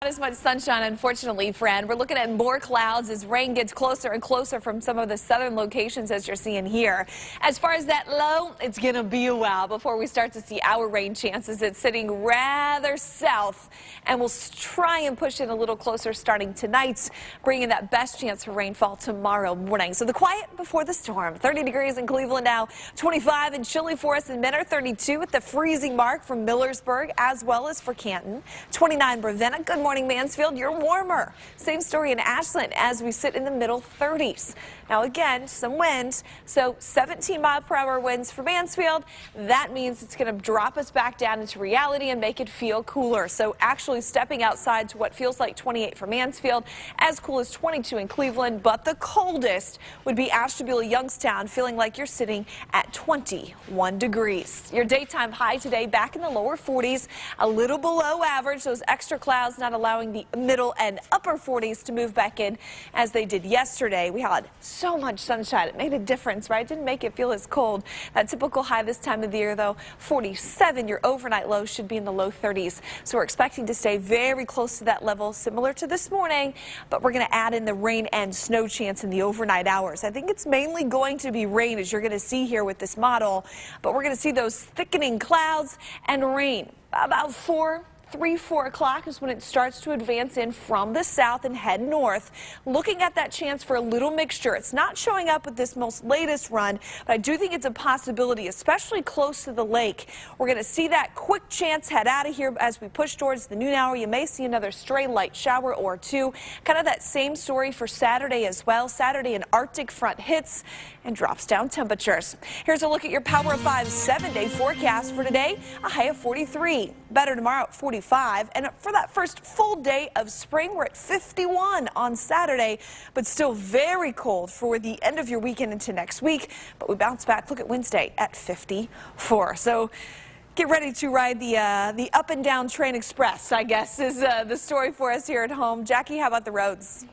as much sunshine, unfortunately, friend. We're looking at more clouds as rain gets closer and closer from some of the southern locations, as you're seeing here. As far as that low, it's going to be a while before we start to see our rain chances. It's sitting rather south, and we'll try and push in a little closer starting tonight, bringing that best chance for rainfall tomorrow morning. So the quiet before the storm. 30 degrees in Cleveland now, 25 and chilly for us in Mentor, 32 at the freezing mark from Millersburg as well as for Canton, 29 Ravenna. Good morning, Mansfield. You're warmer. Same story in Ashland as we sit in the middle 30s. Now again, some winds, so 17-mile-per-hour winds for Mansfield. That means it's going to drop us back down into reality and make it feel cooler. So actually stepping outside to what feels like 28 for Mansfield, as cool as 22 in Cleveland, but the coldest would be Ashtabula, Youngstown, feeling like you're sitting at 21 degrees. Your daytime high today back in the lower 40s, a little below average. Those extra clouds not allowing the middle and upper 40s to move back in as they did yesterday. We had so much sunshine. It made a difference, right? Didn't make it feel as cold. That typical high this time of the year, though, 47. Your overnight low should be in the low 30s. So we're expecting to stay very close to that level, similar to this morning, but we're going to add in the rain and snow chance in the overnight hours. I think it's mainly going to be rain, as you're going to see here with this model, but we're going to see those thickening clouds and rain about 3, 4 o'clock is when it starts to advance in from the south and head north. Looking at that chance for a little mixture. It's not showing up with this most latest run, but I do think it's a possibility, especially close to the lake. We're going to see that quick chance head out of here as we push towards the noon hour. You may see another stray light shower or two. Kind of that same story for Saturday as well. Saturday, an Arctic front hits and drops down temperatures. Here's a look at your Power of 5 7-day forecast for today. A high of 43. Better tomorrow at 45. And for that first full day of spring, we're at 51 on Saturday, but still very cold for the end of your weekend into next week. But we bounce back. Look at Wednesday at 54. So get ready to ride the up and down train express, I guess, is the story for us here at home. Jackie, how about the roads?